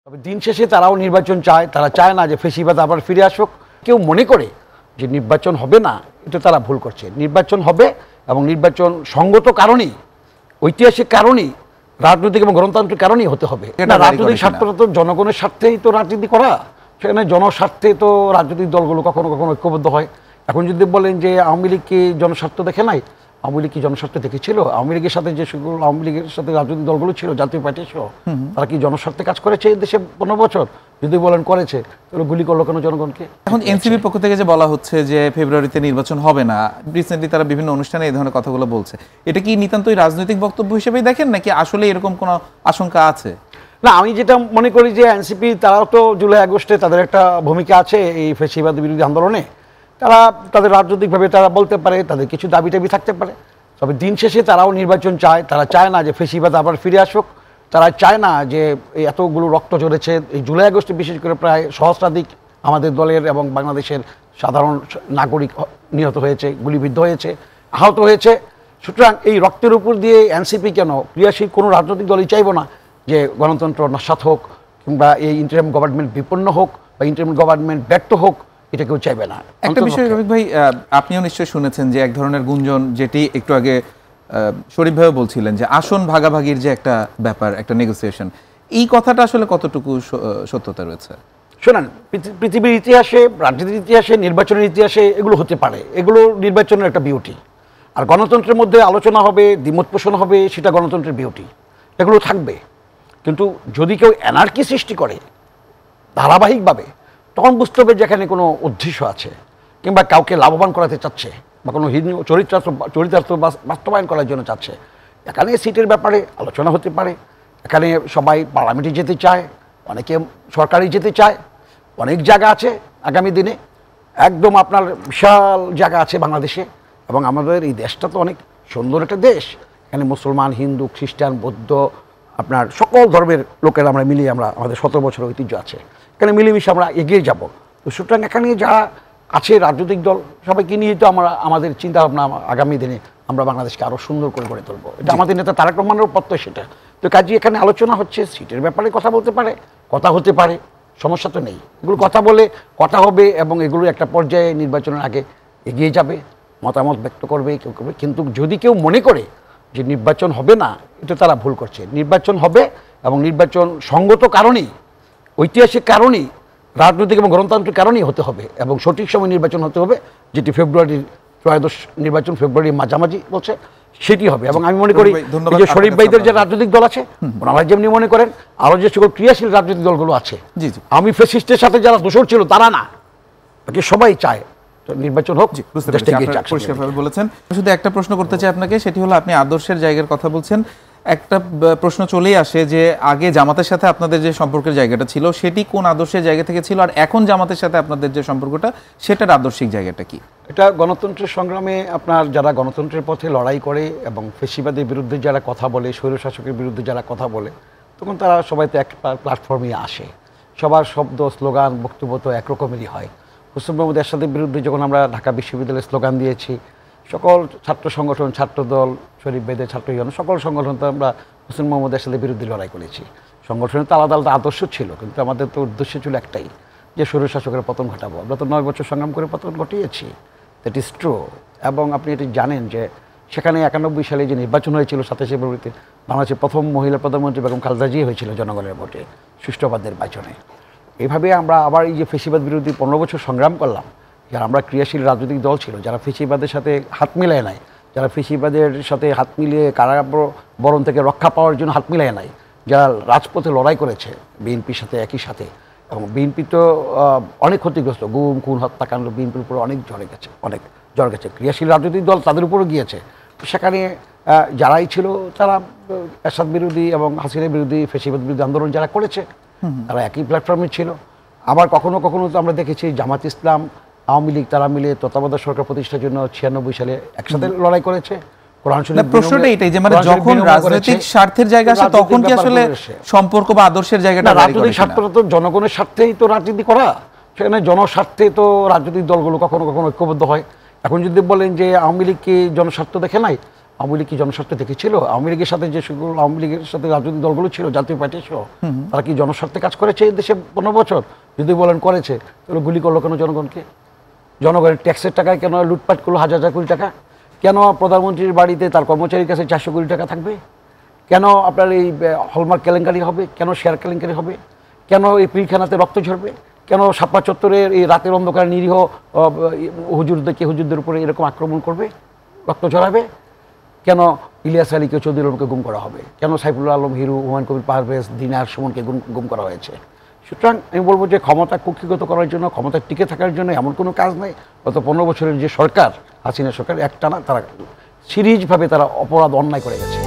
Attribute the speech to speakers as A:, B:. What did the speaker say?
A: তবে দিন শেষে তারাও নির্বাচন চায়, তারা চায় না যে ফেসিবাদ আবার ফিরে আসুক। কেউ মনে করে যে নির্বাচন হবে না, এটা তারা ভুল করছে। নির্বাচন হবে এবং নির্বাচন সঙ্গত কারণেই, ঐতিহাসিক কারণেই, রাজনৈতিক এবং গণতান্ত্রিক কারণেই হতে হবে। রাজনৈতিক স্বার্থটা তো জনগণের স্বার্থেই তো রাজনীতি করা, সেখানে জনস্বার্থে তো রাজনৈতিক দলগুলো কখনো কখনো ঐক্যবদ্ধ হয়। এখন যদি বলেন যে আওয়ামী লীগ কি জনস্বার্থ দেখে নাই, আওয়ামী লীগ কি জনস্বার্থ দেখেছিল? আওয়ামী লীগের সাথে যে সকল আওয়ামী লীগের সাথে রাজনৈতিক দলগুলো ছিল, জাতীয় পার্টি সহ, তারা কি জনস্বার্থে কাজ করেছে এই দেশে 15 বছর? যদি বলেন করেছে, তাহলে গুলি করলো কেন জনগণকে?
B: এখন এনসিপির পক্ষ থেকে যে বলা হচ্ছে যে ফেব্রুয়ারিতে নির্বাচন হবে না, রিসেন্টলি তারা বিভিন্ন অনুষ্ঠানে এই ধরনের কথাগুলো বলছে, এটা কি নিতান্তই রাজনৈতিক বক্তব্য হিসেবেই দেখেন নাকি আসলে এরকম কোনো আশঙ্কা আছে?
A: না, আমি যেটা মনে করি যে এনসিপি তারাও তো জুলাই আগস্টে তাদের একটা ভূমিকা আছে এই ফ্যাসিবাদ বিরোধী আন্দোলনে। তারা তাদের রাজনৈতিকভাবে তারা বলতে পারে, তাদের কিছু দাবি টাবি থাকতে পারে। তবে দিন শেষে তারাও নির্বাচন চায়, তারা চায় না যে ফ্যাসিবাদ আবার ফিরে আসুক। তারা চায় না যে এই এতগুলো রক্ত ঝরেছে এই জুলাই আগস্টে, বিশেষ করে প্রায় সহস্রাধিক আমাদের দলের এবং বাংলাদেশের সাধারণ নাগরিক নিহত হয়েছে, গুলিবিদ্ধ হয়েছে, আহত হয়েছে। সুতরাং এই রক্তের উপর দিয়ে এনসিপি কেন, ক্রিয়াশীল কোনো রাজনৈতিক দলই চাইব না যে গণতন্ত্র নস্যাৎ হোক কিংবা এই ইন্টারিম গভর্নমেন্ট বিপন্ন হোক বা ইন্টারিম গভর্নমেন্ট ব্যর্থ হোক, এটা কেউ চাইবে না।
B: একটা বিষয় রফিক ভাই, আপনিও নিশ্চয়ই শুনেছেন যে এক ধরনের গুঞ্জন, যেটি একটু আগে শরীফ ভাইও বলছিলেন, যে আসন ভাগাভাগির যে একটা ব্যাপার, একটা নেগোসিয়েশন, এই কথাটা আসলে কতটুকু সত্যতা রয়েছে?
A: শোনেন, পৃথিবীর ইতিহাসে, রাজনীতির ইতিহাসে, নির্বাচনের ইতিহাসে এগুলো হতে পারে, এগুলো নির্বাচনের একটা বিউটি। আর গণতন্ত্রের মধ্যে আলোচনা হবে, দ্বিমত পোষণ হবে, সেটা গণতন্ত্রের বিউটি, এগুলো থাকবে। কিন্তু যদি কেউ অ্যানার্কি সৃষ্টি করে ধারাবাহিকভাবে, তখন বুঝতে হবে যেখানে কোনো উদ্দেশ্য আছে, কিংবা কাউকে লাভবান করাতে চাচ্ছে বা কোনো চরিতার্থ বাস্তবায়ন করার জন্য চাচ্ছে। এখানে সিটের ব্যাপারে আলোচনা হতে পারে, এখানে সবাই পার্লামেন্টে যেতে চায়, অনেকে সরকারি যেতে চায়, অনেক জায়গা আছে আগামী দিনে, একদম আপনার বিশাল জায়গা আছে বাংলাদেশে। এবং আমাদের এই দেশটা তো অনেক সুন্দর একটা দেশ, এখানে মুসলমান, হিন্দু, খ্রিস্টান, বৌদ্ধ, আপনার সকল ধর্মের লোকেরা আমরা মিলিয়ে, আমরা আমাদের 17 বছরের ঐতিহ্য আছে, এখানে মিলেমিশে আমরা এগিয়ে যাব। তো সুতরাং এখানে যারা আছে রাজনৈতিক দল, সবাইকে নিয়ে তো আমরা আমাদের চিন্তা ভাবনা আগামী দিনে আমরা বাংলাদেশকে আরও সুন্দর করে গড়ে তুলবো, এটা আমাদের নেতা তারেক রহমানের পত্র সেটা। তো কাজে এখানে আলোচনা হচ্ছে, সিটের ব্যাপারে কথা বলতে পারে, কথা হতে পারে, সমস্যা তো নেই। এগুলো কথা বলে কথা হবে এবং এগুলো একটা পর্যায়ে নির্বাচনের আগে এগিয়ে যাবে, মতামত ব্যক্ত করবে, কেউ করবে। কিন্তু যদি কেউ মনে করে যে নির্বাচন হবে না, এটা তারা ভুল করছে। নির্বাচন হবে এবং নির্বাচন সঙ্গত কারণেই, ঐতিহাসিক কারণেই, রাজনৈতিক এবং গণতান্ত্রিক কারণেই হতে হবে এবং সঠিক সময় নির্বাচন হতে হবে, যেটি ফেব্রুয়ারির ত্রয়োদশ নির্বাচন, ফেব্রুয়ারির মাঝামাঝি বলছে, সেটি হবে। এবং আমি মনে করি যে শরীফ ভাইদের যে রাজনৈতিক দল আছে, ওনারা যেমনি মনে করেন, আরও যে সকল ক্রিয়াশীল রাজনৈতিক দলগুলো আছে, আমি ফ্যাসিস্টের সাথে যারা দোষর ছিল তারা না, বাকি সবাই চায় নির্বাচন হোক।
B: বলেছেন, শুধু একটা প্রশ্ন করতে চাই আপনাকে, সেটি হলো আপনি আদর্শের জায়গার কথা বলছেন, একটা প্রশ্ন চলেই আসে যে আগে জামাতের সাথে আপনাদের যে সম্পর্কের জায়গাটা ছিল, সেটি কোন আদর্শের জায়গা থেকে ছিল, আর এখন জামাতের সাথে আপনাদের যে সম্পর্কটা, সেটার আদর্শিক জায়গাটা কি?
A: এটা গণতন্ত্রের সংগ্রামে আপনার যারা গণতন্ত্রের পথে লড়াই করে এবং ফ্যাসিবাদের বিরুদ্ধে যারা কথা বলে, স্বৈরশাসকের বিরুদ্ধে যারা কথা বলে, তখন তারা সবাই তো এক প্ল্যাটফর্মে আসে, সবার শব্দ, স্লোগান, বক্তব্য তো একরকমেরই হয়। হোসেন মোহাম্মদ এরশাদের বিরুদ্ধে যখন আমরা ঢাকা বিশ্ববিদ্যালয়ে স্লোগান দিয়েছি, সকল ছাত্র সংগঠন, ছাত্রদল, শরীফ ভাইদের ছাত্র ইউনিয়ন, সকল সংগঠন তো আমরা হোসেন মোহাম্মদ এরশাদের বিরুদ্ধে লড়াই করেছি। সংগঠনের তো আলাদা আলাদা আদর্শ ছিল, কিন্তু আমাদের তো উদ্দেশ্য ছিল একটাই, যে স্বৈরশাসকের পতন ঘটাবো। আমরা তো 9 বছর সংগ্রাম করে পতন ঘটিয়েছি, দ্যাট ইজ ট্রু। এবং আপনি এটি জানেন যে সেখানে 91 সালে যে নির্বাচন হয়েছিল 27 ফেব্রুয়ারিতে, বাংলাদেশের প্রথম মহিলা প্রধানমন্ত্রী বেগম খালেদা জিয়া হয়েছিল জনগণের ভোটে, সুষ্ঠুবাদ নির্বাচনে। এইভাবে আমরা আবার এই যে ফ্যাসিবাদ বিরোধী 15 বছর সংগ্রাম করলাম, যারা আমরা ক্রিয়াশীল রাজনৈতিক দল ছিল, যারা ফ্যাসিবাদের সাথে হাত মিলায় নাই, যারা ফ্যাসিবাদের সাথে হাত মিলিয়ে কারাবরণ থেকে রক্ষা পাওয়ার জন্য হাত মিলায় নাই, যারা রাজপথে লড়াই করেছে বিএনপির সাথে একই সাথে, এবং বিএনপি তো অনেক ক্ষতিগ্রস্ত, গুম, খুন, হত্যাকাণ্ড বিএনপির উপরে অনেক ঝড় গেছে। ক্রিয়াশীল রাজনৈতিক দল তাদের উপরও গিয়েছে। সেখানে যারাই ছিল, তারা এরশাদ বিরোধী এবং হাসিনা বিরোধী, ফ্যাসিবাদ বিরোধী আন্দোলন যারা করেছে, তারা একই প্ল্যাটফর্মে ছিল। আবার কখনো কখনো তো আমরা দেখেছি জামাত ইসলাম, আওয়ামী লীগ তারা মিলে তত্ত্বাবধায়ক সরকার প্রতিষ্ঠার জন্য 96 সালে একসাথে লড়াই করেছে।
B: প্রশ্নটা এটাই যে মানে যখন রাজনৈতিক স্বার্থের জায়গা আসে, তখন কি আসলে সম্পর্ক বা আদর্শের জায়গাটা?
A: রাজনৈতিক স্বার্থটা তো জনগণের স্বার্থেই তো রাজনীতি করা, সেখানে জনস্বার্থে তো রাজনৈতিক দলগুলো কখনো কখনো ঐক্যবদ্ধ হয়। এখন যদি বলেন যে আওয়ামী লীগ কি জনস্বার্থ দেখে নাই, আওয়ামী লীগ কি জনস্বার্থে দেখেছিল? আওয়ামী লীগের সাথে যে সকল আওয়ামী লীগের সাথে রাজনৈতিক দলগুলো ছিল, জাতীয় পার্টি সহ, তারা কি জনস্বার্থে কাজ করেছে এই দেশে 15 বছর? যদি বলেন করেছে, তাহলে গুলি করলো কেন জনগণকে? জনগণের ট্যাক্সের টাকায় কেন লুটপাট করলো হাজার হাজার কোটি টাকা? কেন প্রধানমন্ত্রীর বাড়িতে তার কর্মচারীর কাছে 400 কোটি টাকা থাকবে? কেন আপনার এই হলমার্ক কেলেঙ্কারি হবে? কেন শেয়ার কেলেঙ্কারি হবে? কেন এই পিলখানাতে রক্ত ঝরবে? কেন শাপলা চত্বরের এই রাতের অন্ধকারে নিরীহ হুজুরদের উপরে এরকম আক্রমণ করবে, রক্ত ঝরাবে? কেন ইলিয়াস আলীকে, চৌধুরী আলমকে গুম করা হবে? কেন সাইফুল আলম, হিরু, হুমায়ুন কবির পারভেজ, দিনার, সুমনকে গুম করা হয়েছে? সুতরাং আমি বলবো যে ক্ষমতা কুক্ষিগত করার জন্য, ক্ষমতা টিকে থাকার জন্য এমন কোনো কাজ নেই। গত 15 বছরের যে সরকার, হাসিনা সরকার, একটানা তারা সিরিজভাবে তারা অপরাধ অন্যায় করে গেছে।